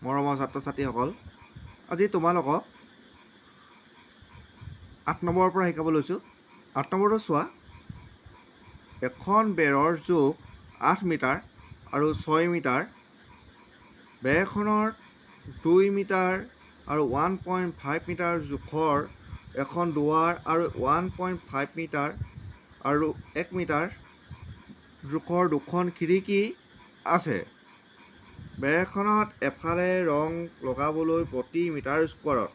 মৰমৰ ছাত্ৰ ছাত্ৰীসকল, আজি তোমালোকক ৮ নম্বৰৰ পৰা শিকাব লৈছোঁ। ৮ নম্বৰটো চোৱা, এখন বেৰৰ জোখ ৮ মিটাৰ আৰু 6 মিটাৰ। বেৰখনৰ 2 মিটাৰ আৰু 1.5 মিটাৰ জোখৰ এখন দুৱাৰ আৰু 1.5 মিটাৰ আৰু 1 মিটাৰ জোখৰ দুখন খিৰিকী আছে। বেৰখনত এফালে ৰং লগাবলৈ প্ৰতি মিটাৰ স্কোৱাৰত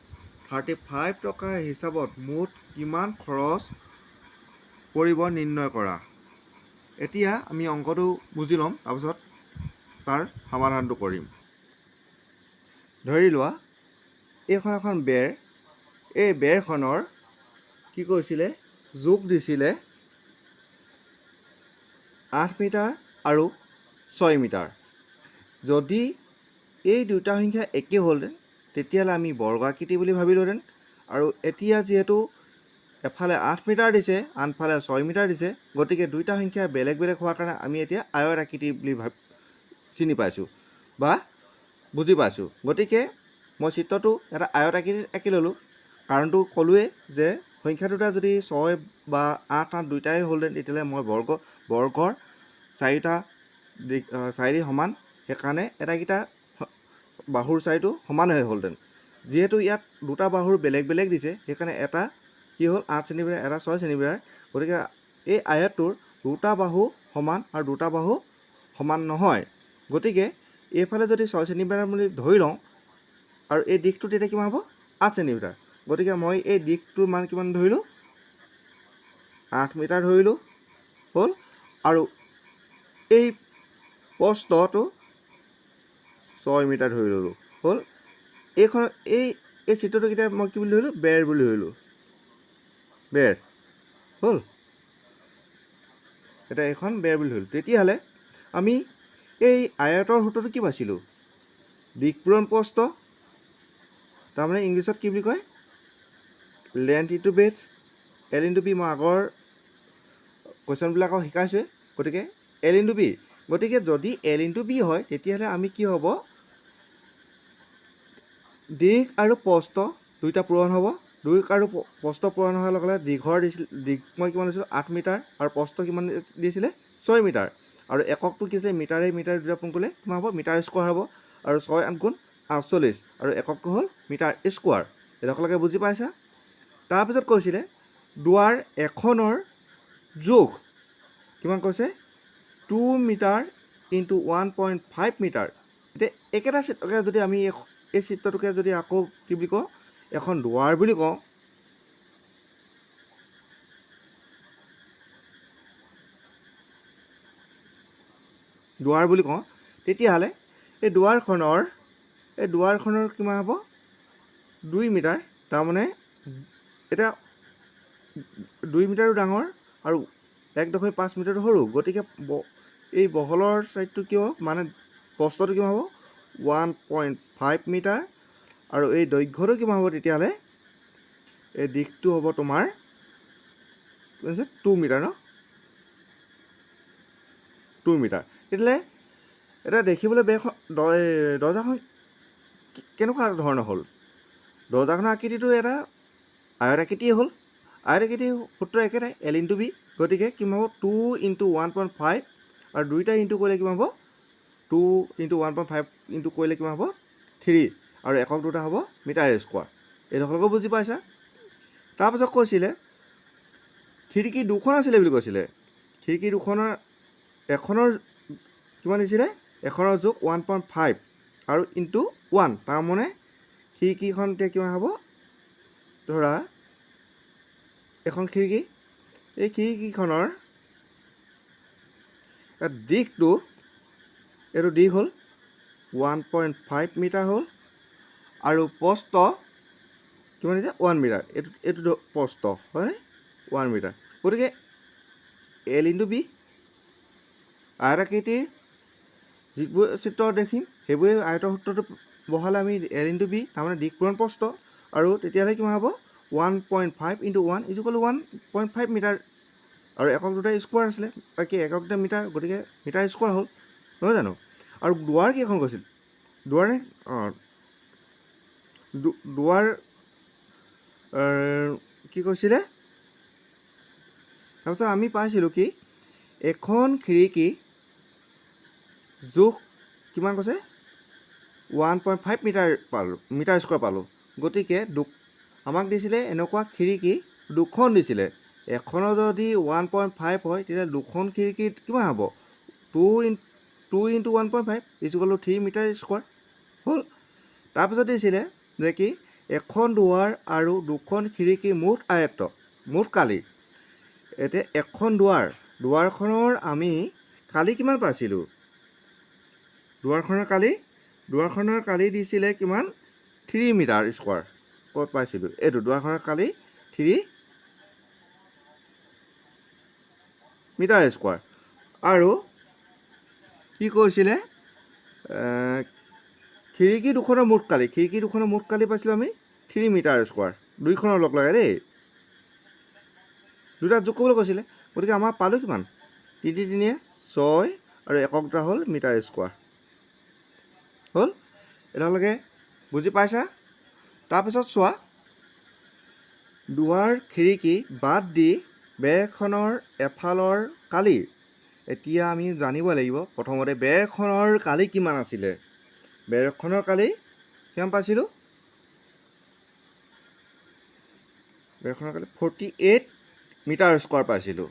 35 টকা হিচাপত মুঠ কিমান খৰচ পৰিব নিৰ্ণয় কৰা। এতিয়া আমি অংকটো বুজি ল'ম, তাৰপিছত তাৰ সমাধানটো কৰিম। ধৰি লোৱা এইখন এখন বেৰ। এই বেৰখনৰ কি কৈছিলে, জোখ দিছিলে 8 মিটাৰ আৰু 6 মিটাৰ। যদি এই দুটা সংখ্যা একে হ'লহেঁতেন তেতিয়াহ'লে আমি বৰ্গাকৃতি বুলি ভাবিলোহেঁতেন। আৰু এতিয়া যিহেতু এফালে 8 মিটাৰ দিছে, আনফালে 6 মিটাৰ দিছে, গতিকে দুইটা সংখ্যা বেলেগ বেলেগ হোৱাৰ কাৰণে আমি এতিয়া আয়ত আকৃতি বুলি চিনি পাইছোঁ বা বুজি পাইছোঁ। গতিকে মই চিত্ৰটো এটা আয়ত আকৃতিত আঁকি ল'লোঁ। কাৰণটো ক'লোৱেই যে সংখ্যা দুটা যদি 6 বা 8 দুইটাই হ'লহেঁতেন তেতিয়াহ'লে মই বৰ্গৰ চাৰিটা সমান, সেইকাৰণে এটাকেইটা বাহুৰ চাৰিটো সমান হৈ হ'লহেঁতেন। যিহেতু ইয়াত দুটা বাহুৰ বেলেগ বেলেগ দিছে, সেইকাৰণে এটা কি হ'ল 8 চেণ্টিমিটাৰ, এটা 6 চেণ্টিমিটাৰ। গতিকে এই আয়তটোৰ দুটা বাহু সমান আৰু দুটা বাহু সমান নহয়। গতিকে এইফালে যদি 6 চেণ্টিমিটাৰ বুলি ধৰি লওঁ আৰু এই দিশটো তেতিয়া কিমান হ'ব, 8 চেণ্টিমিটাৰ। গতিকে মই এই দিশটোৰ মান কিমান ধৰিলোঁ, 8 মিটাৰ ধৰিলোঁ হ'ল। আৰু এই প্ৰস্থটো 6 মিটাৰ ধৰি ল'লোঁ হ'ল। এই চিত্ৰটোক এতিয়া মই কি বুলি ধৰিলোঁ, বেৰ বুলি ধৰিলোঁ, বেৰ হ'ল। এতিয়া এইখন বেৰ বুলি ধৰিলোঁ। তেতিয়াহ'লে আমি এই আয়তৰ সূত্ৰটো কি পাইছিলোঁ, দিশ পূৰণ প্ৰস্থ। তাৰমানে ইংলিছত কি বুলি কয়, length into breadth, L into B. মই আগৰ কুৱেশ্যনবিলাকক শিকাইছোঁৱে। গতিকে এল ইনটু বি। গতিকে যদি এল ইনটু বি হয় তেতিয়াহ'লে আমি কি হ'ব, দিশ আৰু প্ৰস্থ দুইটা পূৰণ হ'ব। দিশ আৰু প্ৰস্থ পূৰণ হোৱাৰ লগে লগে দিশ মই কিমান দিছিলোঁ, 8 মিটাৰ, আৰু প্ৰস্থ কিমান দিছিলে, 6 মিটাৰ। আৰু এককটো কি আছে, মিটাৰে দুটা পূৰণ কৰিলে কিমান হ'ব, মিটাৰ স্কোৱাৰ হ'ব। আৰু 6 × 8 = 48, আৰু এককটো হ'ল মিটাৰ স্কোৱাৰ। এডোখৰলৈকে বুজি পাইছা? তাৰপিছত কৈছিলে দুৱাৰ এখনৰ জোখ কিমান কৈছে, 2 মিটাৰ × 1.5 মিটাৰ। এতিয়া একেটা চিত্ৰকে যদি আমি এই চিত্ৰটোকে যদি আকৌ কি বুলি কওঁ, এখন দুৱাৰ বুলি কওঁ, তেতিয়াহ'লে এই দুৱাৰখনৰ কিমান হ'ব, 2 মিটাৰ। তাৰমানে এতিয়া 2 মিটাৰো ডাঙৰ আৰু 1.5 মিটাৰটো সৰু। গতিকে এই বহলৰ চাইডটো কি হ'ব, মানে প্ৰস্থটো কিমান হ'ব, 1.5 মিটাৰ। আৰু এই দৈৰ্ঘ্যটো কিমান হ'ব, তেতিয়াহ'লে এই দিশটো হ'ব তোমাৰ 2 মিটাৰ ন, 2 মিটাৰ। তেতিয়াহ'লে এতিয়া দেখিবলৈ দৰ্জাখন কেনেকুৱা ধৰণৰ হ'ল, দৰ্জাখনৰ আকৃতিটো এটা আয়ত আকৃতিয়ে হ'ল। আয়ত আকৃতিৰ সূত্ৰ একেটাই, এল ইনটু বি। গতিকে কিমান হ'ব, 2 × 1.5, আৰু দুইটা ইনটু কৰিলে কিমান হ'ব, 2 × 1.5 ইনটু কৰিলে কিমান হ'ব, 3, আৰু একক দুটা হ'ব মিটাৰ স্কোৱাৰ। এইডোখৰলৈকে বুজি পাইছা? তাৰপাছত কৈছিলে খিৰিকী দুখন আছিলে বুলি কৈছিলে। খিৰিকী দুখনৰ এখনৰ কিমান দিছিলে, এখনৰ জোখ 1.5 আৰু ইনটু 1। তাৰমানে খিৰিকীখন এতিয়া কিমান হ'ব, ধৰা এখন খিৰিকী, এই খিৰিকীখনৰ দিশটো, এইটো দিশ হ'ল 1.5 মিটাৰ হ'ল, আৰু প্ৰস্থ কিমান দিছে, 1 মিটাৰ। এইটো প্ৰস্থ হয় 1 মিটাৰ। গতিকে এল ইনটু বি। আয়ত আকৃতিৰ যিবোৰ চিত্ৰ দেখিম সেইবোৰে আয়তৰ সূত্ৰটো বহালে আমি এল ইনটু বি, তাৰমানে দিশ পূৰণ প্ৰস্থ। আৰু তেতিয়াহ'লে কিমান হ'ব, 1.5 × 1 = 1.5 মিটাৰ। আৰু একক দুটা স্কোৱাৰ আছিলে, বাকী একক দুটা মিটাৰ, গতিকে মিটাৰ স্কোৱাৰ হ'ল, নহয় জানো? আৰু দুৱাৰ কেইখন কৈছিল, দুৱাৰ নে অঁ দুৱাৰ কি কৈছিলে তাৰপিছত আমি পাইছিলোঁ কি এখন খিৰিকী জোখ কিমান কৈছে 1.5 মিটাৰ স্কোৱাৰ পালোঁ গতিকে আমাক দিছিলে এনেকুৱা খিৰিকী দুখন দিছিলে এখনৰ যদি 1.5 হয় তেতিয়া দুখন খিৰিকীত কিমান হ'ব 2 into 1.5 = 3 মিটাৰ স্কোৱাৰ হ'ল তাৰপিছত দিছিলে যে কি এখন দুৱাৰ আৰু দুখন খিৰিকী মুঠ কালি এতিয়া এখন দুৱাৰখনৰ আমি কালি কিমান পাইছিলোঁ দুৱাৰখনৰ কালি দিছিলে কিমান 3 মিটাৰ স্কোৱাৰ ক'ত পাইছিলোঁ এইটো দুৱাৰখনৰ কালি 3 মিটাৰ স্কোৱাৰ আৰু কি কৈছিলে খিৰিকী দুখনৰ মুঠ কালি পাইছিলোঁ আমি 3 মিটাৰ স্কোৱাৰ দুইখনৰ লগ লগাই দেই দুটা যোগ কৰিবলৈ কৈছিলে গতিকে আমাৰ পালোঁ কিমান 3 3 6 আৰু এককটা হ'ল মিটাৰ স্কোৱাৰ হ'ল এতিয়ালৈকে বুজি পাইছা তাৰপিছত চোৱা দুৱাৰ খিৰিকী বাদ দি বেৰখনৰ এফালৰ কালি এতিয়া আমি জানিব লাগিব প্ৰথমতে বেৰখনৰ কালি কিমান আছিলে বেৰখনৰ কালি কিমান পাইছিলোঁ বেৰখনৰ কালি 48 মিটাৰ স্কোৱাৰ পাইছিলোঁ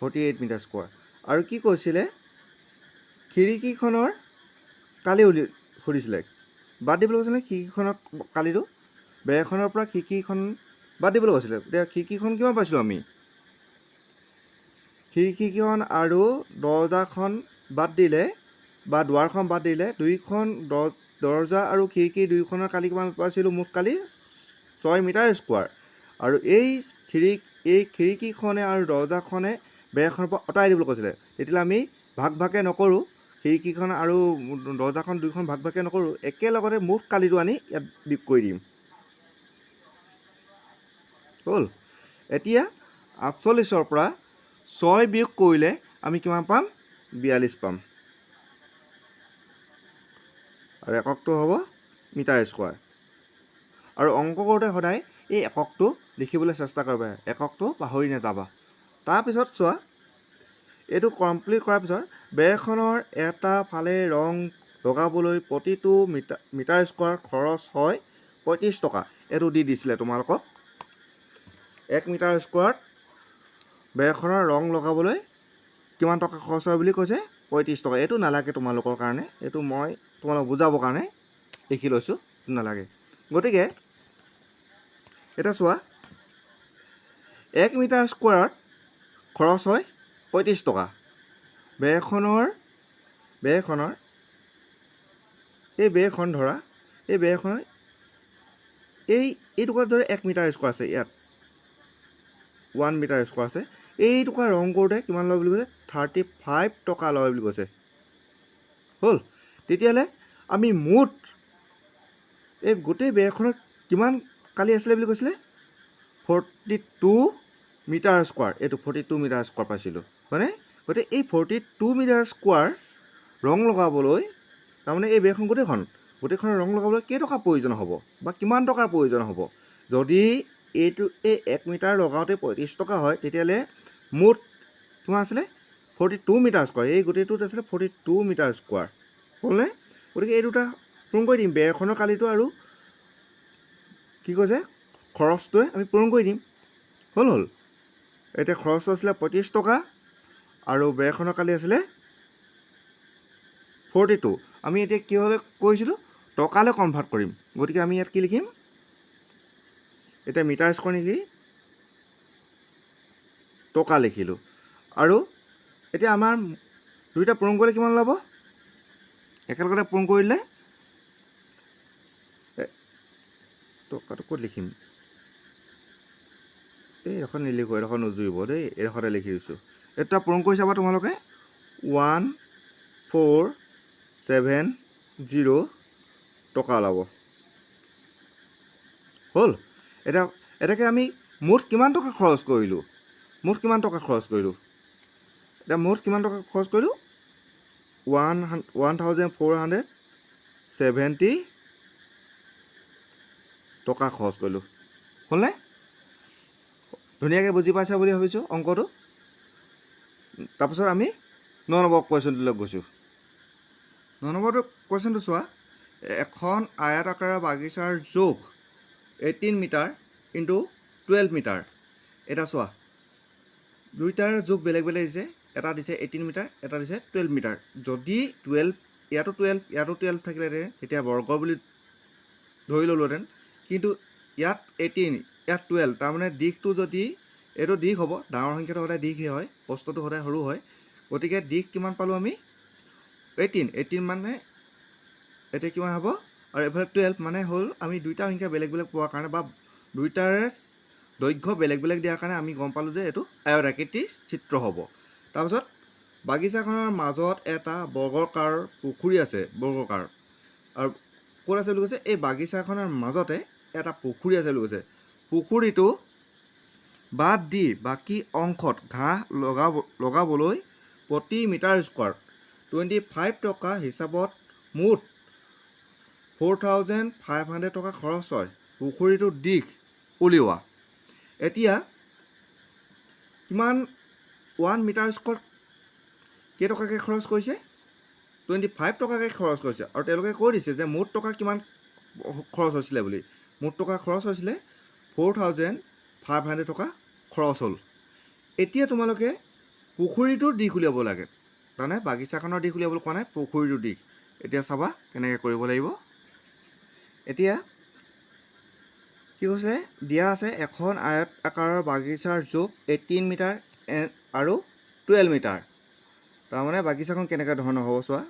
48 মিটাৰ স্কোৱাৰ আৰু কি কৈছিলে খিৰিকীখনৰ কালি সুধিছিলে বাদ দিবলৈ কৈছিলে খিৰিকীখনৰ কালিটো বেৰখনৰ পৰা খিৰিকীখন বাদ দিবলৈ কৈছিলে এতিয়া খিৰিকীখন কিমান পাইছিলোঁ আমি খিৰিকীখন আৰু দৰজাখন বাদ দিলে বা দুৱাৰখন বাদ দিলে দুইখন দৰজা আৰু খিৰিকী দুইখনৰ কালি কিমান পাইছিলোঁ মুঠ কালি 6 মিটাৰ স্কোৱাৰ আৰু এই খিৰিকীখনে আৰু দৰজাখনে বেৰখনৰ পৰা আঁতৰাই দিবলৈ কৈছিলে তেতিয়াহ'লে আমি ভাগে নকৰোঁ খিৰিকীখন আৰু দৰজাখন দুইখন ভাগে নকৰোঁ একেলগতে মুঠ কালিটো আনি ইয়াত বিয়োগ কৰি দিম হ'ল এতিয়া 48ৰ পৰা 6 বিয়োগ কৰিলে আমি কিমান পাম 42 পাম আৰু এককটো হ'ব মিটাৰ স্কোৱাৰ আৰু অংক কৰোঁতে সদায় এই এককটো লিখিবলৈ চেষ্টা কৰিবা এককটো পাহৰি নাযাবা তাৰপিছত চোৱা এইটো কমপ্লিট কৰাৰ পিছত বেৰখনৰ এটা ফালে ৰং লগাবলৈ প্ৰতিটো মিটাৰ স্কোৱাৰ খৰচ হয় 35 টকা এইটো দি দিছিলে তোমালোকক 1 মিটাৰ স্কোৱাৰত বেৰখনৰ ৰং লগাবলৈ কিমান টকা খৰচ হয় বুলি কৈছে 35 টকা এইটো নালাগে তোমালোকৰ কাৰণে এইটো মই তোমালোকক বুজাবৰ কাৰণে লিখি লৈছোঁ নালাগে গতিকে এটা চোৱা 1 মিটাৰ স্কোৱাৰত খৰচ হয় 35 টকা বেৰখনৰ এই বেৰখন ধৰা এই বেৰখনৰ এই টুকুৰাত ধৰি 1 মিটাৰ স্কোৱাৰ আছে ইয়াত 1 মিটাৰ স্কোৱাৰ আছে এই টুকুৰা ৰং কৰোঁতে কিমান লয় বুলি কৈছে 35 টকা লয় বুলি কৈছে হ'ল তেতিয়াহ'লে আমি মুঠ এই গোটেই বেৰখনত কিমান কালি আছিলে বুলি কৈছিলে 42 মিটাৰ স্কোৱাৰ এইটো 42 মিটাৰ স্কোৱাৰ পাইছিলোঁ হয়নে গতিকে এই 42 মিটাৰ স্কোৱাৰ ৰং লগাবলৈ তাৰমানে এই বেৰখন গোটেইখনৰ ৰং লগাবলৈ কেইটকা প্ৰয়োজন হ'ব বা কিমান টকাৰ প্ৰয়োজন হ'ব যদি এই 1 মিটাৰ লগাওঁতে 35 টকা হয় তেতিয়াহ'লে মুঠ কিমান আছিলে 42 মিটাৰ স্কোৱাৰ এই গোটেইটোত আছিলে 42 মিটাৰ স্কোৱাৰ হ'লনে গতিকে এই দুটা পূৰণ কৰি দিম বেৰখনৰ কালিটো আৰু কি কৈছে খৰচটোৱে আমি পূৰণ কৰি দিম হ'ল এতিয়া খৰচটো আছিলে 35 টকা আৰু বেৰখনৰ কালি আছিলে 42 আমি এতিয়া কি হ'লে কৈছিলোঁ টকালৈ কনভাৰ্ট কৰিম গতিকে আমি ইয়াত কি লিখিম এতিয়া মিটাৰ স্কোৱাৰ নিলি টকা লিখিলোঁ আৰু এতিয়া আমাৰ দুইটা পূৰণ কৰিলে কিমান ল'ব একেলগতে পূৰণ কৰিলে টকাটো ক'ত লিখিম এইডোখৰ নিলিখোঁ এইডোখৰ নুজুৰিব দেই এইডোখৰতে লিখি দিছোঁ এটা পূৰণ কৰি চাবা তোমালোকে 1470 টকা ওলাব হ'ল এটাকে আমি মুঠ কিমান টকা খৰচ কৰিলোঁ এতিয়া মুঠ কিমান টকা খৰচ কৰিলোঁ 1470 টকা খৰচ কৰিলোঁ। হ'লনে? ধুনীয়াকৈ বুজি পাইছা বুলি ভাবিছোঁ অংকটো। তাৰপিছত আমি 9 নম্বৰ কুৱেশ্যনটোলৈ গৈছোঁ। 9 নম্বৰটো কুৱেশ্যনটো চোৱা, এখন আয়ত আকাৰৰ বাগিচাৰ জোখ 18 মিটাৰ ইনটু 12 মিটাৰ। এটা চোৱা, দুইটাৰ জোখ বেলেগ বেলেগ দিছে। এটা দিছে 18 মিটাৰ, এটা দিছে 12 মিটাৰ। যদি 12 ইয়াতো 12 থাকিলেহেঁতেন তেতিয়া বৰ্গ বুলি ধৰি ল'লোহেঁতেন, কিন্তু ইয়াত 18 ইয়াত 12, তাৰমানে দিশটো যদি এইটো দিশ হ'ব, ডাঙৰ সংখ্যাটো সদায় দিশহে হয়, প্ৰস্থটো সদায় সৰু হয়। গতিকে দিশ কিমান পালোঁ আমি? 18 মানে এতিয়া কিমান হ'ব? আৰু এইফালে 12 মানে হ'ল আমি দুইটা সংখ্যা বেলেগ বেলেগ পোৱাৰ কাৰণে বা দুইটাৰে দৈৰ্ঘ্য বেলেগ বেলেগ দিয়াৰ কাৰণে আমি গম পালোঁ যে এইটো আয়ত আকৃতিৰ চিত্ৰ হ'ব। তাৰপিছত বাগিচাখনৰ মাজত এটা বৰ্গাকাৰ পুখুৰী আছে, বৰ্গাকাৰ। আৰু ক'ত আছে বুলি কৈছে? এই বাগিচাখনৰ মাজতে এটা পুখুৰী আছে বুলি কৈছে। পুখুৰীটো বাদ দি বাকী অংশত ঘাঁহ লগাবলৈ প্ৰতি মিটাৰ স্কোৱাৰ 25 টকা হিচাপত মুঠ 4500 টকা খৰচ হয়। পুখুৰীটোৰ দিশ উলিওৱা। এতিয়া কিমান 1 মিটাৰ স্কোৱাৰ কেইটকাকৈ খৰচ কৰিছে? 25 টকাকৈ খৰচ কৰিছে। আৰু তেওঁলোকে কৈ দিছে যে মুঠ টকা কিমান খৰচ হৈছিলে বুলি। মুঠ টকা খৰচ হৈছিলে 4500 টকা খৰচ হ'ল। এতিয়া তোমালোকে পুখুৰীটোৰ দিশ উলিয়াব লাগে। তাৰমানে বাগিচাখনৰ দিশ উলিয়াবলৈ কোৱা নাই, পুখুৰীটোৰ দিশ। এতিয়া চাবা কেনেকৈ কৰিব লাগিব। এতিয়া কি কৈছে? দিয়া আছে এখন আয়ত আকাৰৰ বাগিচাৰ জোখ 18 মিটাৰ আৰু 12 মিটাৰ। তাৰমানে বাগিচাখন কেনেকুৱা ধৰণৰ হ'ব চোৱা।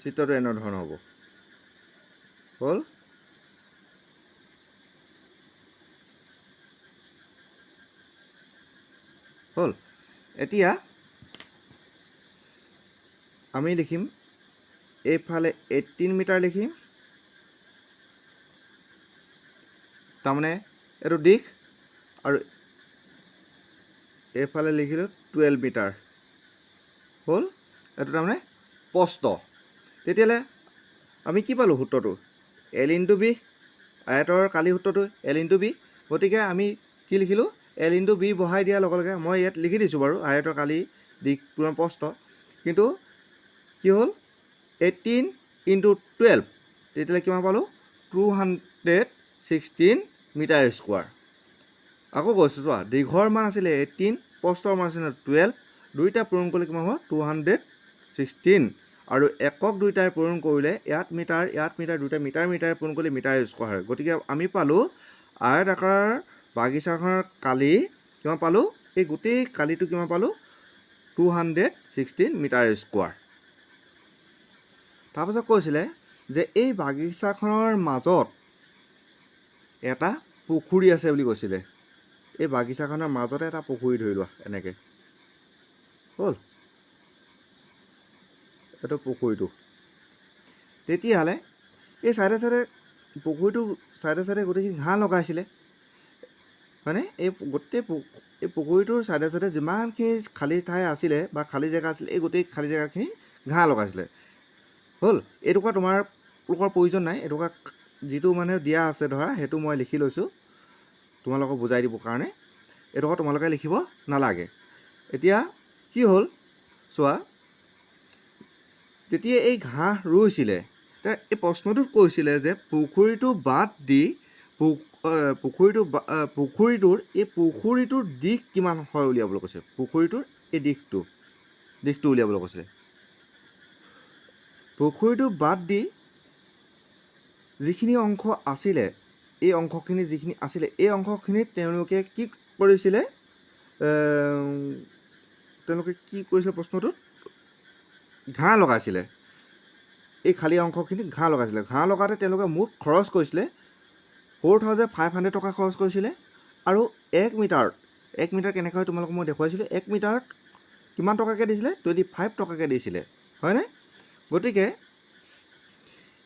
চিত্ৰটো এনেধৰণৰ হ'ব। হ'ল? হ'ল। এতিয়া আমি লিখিম এইফালে 18 মিটাৰ লিখিম, তাৰমানে এইটো দিশ, আৰু এইফালে লিখিলোঁ 12 মিটাৰ। হ'ল? এইটো তাৰমানে প্ৰস্থ। তেতিয়াহ'লে আমি কি পালোঁ সূত্ৰটো? L into B. আয়তৰ কালি সূত্ৰটো L ইনটু বি। গতিকে আমি কি লিখিলোঁ? L ইনটু বি বহাই দিয়াৰ লগে লগে মই ইয়াত লিখি দিছোঁ বাৰু আয়তৰ কালি দিশ পূৰণ প্ৰস্থ, কিন্তু কি হ'ল? 18 ইনটু 12, তেতিয়াহ'লে কিমান পালোঁ? 216 মিটাৰ স্কোৱাৰ। আকৌ কৈছোঁ চোৱা, দীঘৰ মান আছিলে 18, প্ৰস্থৰ মান আছিলে 12, দুইটা পূৰণ কৰিলে কিমান হ'ব? 216। আৰু একক দুইটাই পূৰণ কৰিলে ইয়াত মিটাৰ দুইটা মিটাৰ পূৰণ কৰিলে মিটাৰ স্কোৱাৰ হয়। গতিকে আমি পালোঁ আয়ত আকাৰৰ বাগিচাখনৰ কালি কিমান পালোঁ? এই গোটেই কালিটো কিমান পালোঁ? 216 মিটাৰ স্কোৱাৰ। তাৰপাছত কৈছিলে যে এই বাগিচাখনৰ মাজত এটা পুখুৰী আছে বুলি কৈছিলে। এই বাগিচাখনৰ মাজতে এটা পুখুৰী ধৰি লোৱা এনেকৈ। হ'ল? এইটো পুখুৰীটো। তেতিয়াহ'লে এই চাইডে চাইডে পুখুৰীটো চাইডে গোটেইখিনি ঘাঁহ লগাইছিলে, হয়নে? এই পুখুৰীটোৰ চাইডে চাইডে যিমানখিনি খালী ঠাই আছিলে বা খালী জেগা আছিলে, এই গোটেই খালী জেগাখিনি ঘাঁহ লগাইছিলে। হ'ল? এইটুকুৰা তোমালোকৰ প্ৰয়োজন নাই, এইটুকুৰা যিটো মানে দিয়া আছে ধৰা সেইটো মই লিখি লৈছোঁ তোমালোকক বুজাই দিবৰ কাৰণে। এইটুকুৰা তোমালোকে লিখিব নালাগে। এতিয়া কি হ'ল চোৱা, যেতিয়া এই ঘাঁহ ৰুইছিলে এই প্ৰশ্নটোত কৈছিলে যে পুখুৰীটো বাদ দি পুখুৰীটোৰ দিশ কিমান হয় উলিয়াবলৈ কৈছে। পুখুৰীটোৰ এই দিশটো উলিয়াবলৈ কৈছে। পুখুৰীটো বাদ দি যিখিনি অংশ আছিলে, এই অংশখিনিত তেওঁলোকে কি কৰিছিলে? প্ৰশ্নটোত ঘাঁহ লগাইছিলে। এই খালী অংশখিনিত ঘাঁহ লগাইছিলে। ঘাঁহ লগাওঁতে তেওঁলোকে মুঠ খৰচ কৰিছিলে 4500 টকা খৰচ কৰিছিলে। আৰু 1 মিটাৰ কেনেকৈ হয় তোমালোকক মই দেখুৱাইছিলোঁ। 1 মিটাৰত কিমান টকাকৈ দিছিলে? 25 টকাকৈ দিছিলে, হয়নে? গতিকে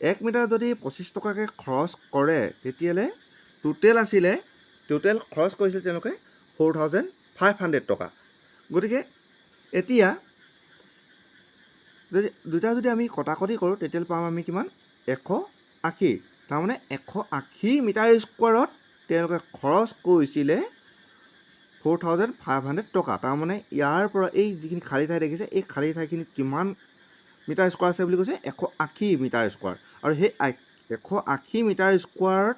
1 মিটাৰ যদি 25 টকাকৈ খৰচ কৰে তেতিয়াহ'লে টোটেল খৰচ কৰিছিলে তেওঁলোকে 4,500 টকা। গতিকে এতিয়া দুটা যদি আমি কটাকটি কৰোঁ তেতিয়াহ'লে পাম আমি কিমান 180। তাৰমানে 180 মিটাৰ স্কোৱাৰত তেওঁলোকে খৰচ কৰিছিলে 4,500 টকা। তাৰমানে ইয়াৰ পৰা এই যিখিনি খালী ঠাই দেখিছে এই খালী ঠাইখিনি কিমান মিটাৰ স্কোৱাৰ আছে বুলি কৈছে 180 মিটাৰ স্কোৱাৰ। আৰু সেই 180 মিটাৰ স্কোৱাৰত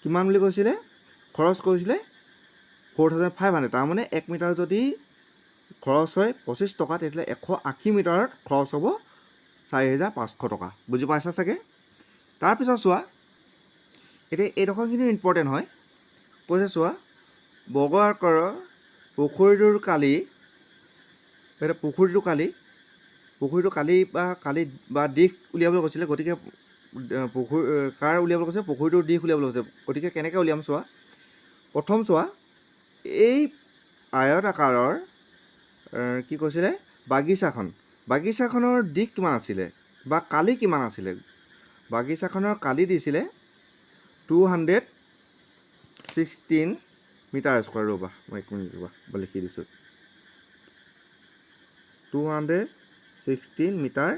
কিমান বুলি কৈছিলে খৰচ কৰিছিলে 4,500। তাৰমানে 1 মিটাৰ যদি খৰচ হয় 25 টকা তেতিয়াহ'লে 180 মিটাৰত খৰচ হ'ব 4,500 টকা। বুজি পাইছা চাগে? তাৰপিছত চোৱা এতিয়া এইডোখৰখিনি ইম্পৰ্টেণ্ট হয়। কৈছে চোৱা বৰ্গ আকাৰৰ পুখুৰীটোৰ কালি বা দিশ উলিয়াবলৈ কৈছিলে। গতিকে কাৰ উলিয়াবলৈ কৈছে পুখুৰীটোৰ দিশ উলিয়াবলৈ কৈছে। গতিকে কেনেকৈ উলিয়াম চোৱা। প্ৰথম চোৱা এই আয়ত আকাৰৰ কি কৈছিলে বাগিচাখনৰ দিশ কিমান আছিলে বা কালি কিমান আছিলে। বাগিচাখনৰ কালি দিছিলে 216 মিটাৰ স্কোৱাৰ। ৰ'বা মই 1 মিনিট মই লিখি দিছোঁ 216 মিটাৰ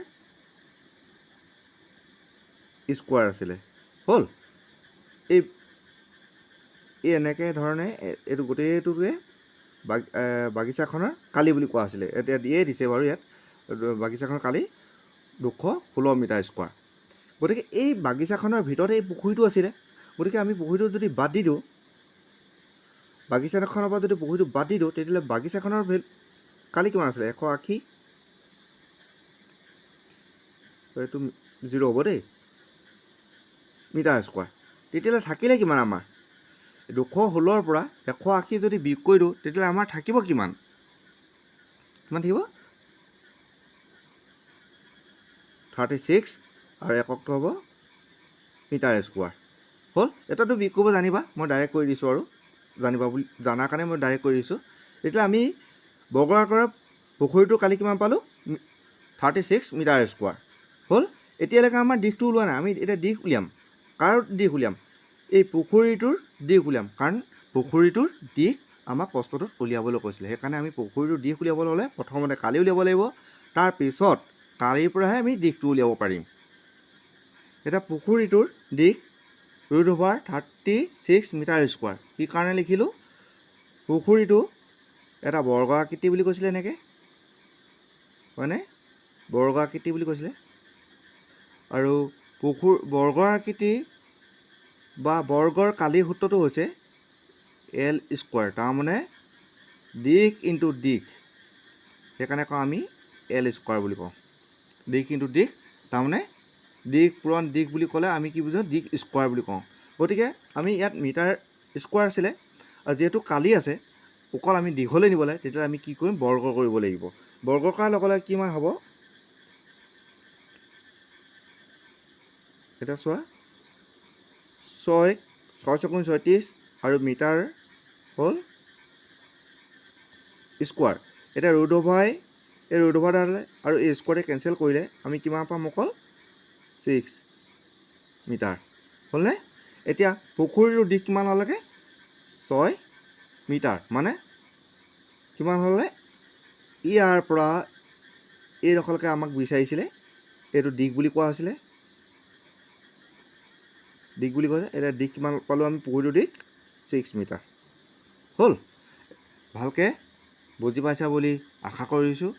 স্কোৱাৰ আছিলে। হ'ল এই এনেকৈ ধৰণে এইটো গোটেইটোকে বাগিচাখনৰ কালি বুলি কোৱা হৈছিলে। এতিয়া দিয়ে দিছে বাৰু ইয়াত বাগিচাখনৰ কালি 216 মিটাৰ স্কোৱাৰ। গতিকে এই বাগিচাখনৰ ভিতৰত এই পুখুৰীটো আছিলে। গতিকে আমি পুখুৰীটো যদি বাদ দি দিওঁ বাগিচাখনৰ পৰা যদি পুখুৰীটো বাদ দি দিওঁ তেতিয়াহ'লে বাগিচাখনৰ কালি কিমান আছিলে 180। এইটো 0 হ'ব দেই মিটাৰ স্কোৱাৰ। তেতিয়াহ'লে থাকিলে কিমান আমাৰ 216ৰ পৰা 180 যদি বিয়োগ কৰি দিওঁ তেতিয়াহ'লে আমাৰ থাকিব কিমান থাকিব 36 আৰু এককটো হ'ব মিটাৰ স্কোৱাৰ। হ'ল এটাতো বিয়োগ কৰিব জানিবা। মই ডাইৰেক্ট কৰি দিছোঁ আৰু জানাৰ কাৰণে মই ডাইৰেক্ট কৰি দিছোঁ। তেতিয়া আমি বৰ্গ আকাৰৰ পুখুৰীটোৰ কালি কিমান পালোঁ 36 মিটাৰ স্কোৱাৰ। হ'ল এতিয়ালৈকে আমাৰ দিশটো ওলোৱা নাই। আমি এতিয়া দিশ উলিয়াম। কাৰ দিশ উলিয়াম এই পুখুৰীটোৰ দিশ উলিয়াম। কাৰণ পুখুৰীটোৰ দিশ আমাক প্ৰশ্নটোত উলিয়াবলৈ কৈছিলে। সেইকাৰণে আমি পুখুৰীটোৰ দিশ উলিয়াবলৈ হ'লে প্ৰথমতে কালি উলিয়াব লাগিব। তাৰপিছত কালিৰ পৰাহে আমি দিশটো উলিয়াব পাৰিম। এতিয়া পুখুৰীটোৰ দিশ √36 মিটাৰ স্কোৱাৰ। কি কাৰণে লিখিলোঁ পুখুৰীটো এটা বৰ্গ আকৃতি বুলি কৈছিলে। এনেকৈ হয়নে বৰ্গ আকৃতি বুলি কৈছিলে। আৰু বৰ্গ আকৃতি বা বৰ্গৰ কালি সূত্ৰটো হৈছে L স্কোৱাৰ। তাৰমানে দিশ ইনটু দিশ। সেইকাৰণে কওঁ আমি L স্কোৱাৰ বুলি কওঁ। দিশ ইনটু দিশ তাৰমানে দিশ পূৰণ দিশ বুলি ক'লে আমি কি বুজোঁ দিশ স্কোৱাৰ বুলি কওঁ। গতিকে আমি ইয়াত মিটাৰ স্কোৱাৰ আছিলে আৰু যিহেতু কালি আছে অকল আমি দীঘলৈ নিব লাগে তেতিয়াহ'লে আমি কি কৰিম বৰ্গ কৰিব লাগিব। বৰ্গ কৰাৰ লগে লগে কিমান হ'ব এতিয়া চোৱা 6 6 36 আৰু মিটাৰ হ'ল স্কোৱাৰ। এতিয়া ৰুট অভাৰ ডালে আৰু এই স্কোৱাৰে কেঞ্চেল কৰিলে আমি কিমান পাম অকল 6 মিটাৰ। হ'লনে? এতিয়া পুখুৰীটোৰ দিশ কিমান হ'লগে 6 মিটাৰ। মানে কিমান হ'লে ইয়াৰ পৰা এইডোখৰলৈকে আমাক বিচাৰিছিলে। এইটো দিশ বুলি কোৱা হৈছিলে। দিশ বুলি কৈছে। এতিয়া দিশ কিমান পালোঁ আমি পুখুৰীটোৰ দিশ 6 মিটাৰ। হ'ল ভালকৈ বুজি পাইছা বুলি আশা কৰিছোঁ।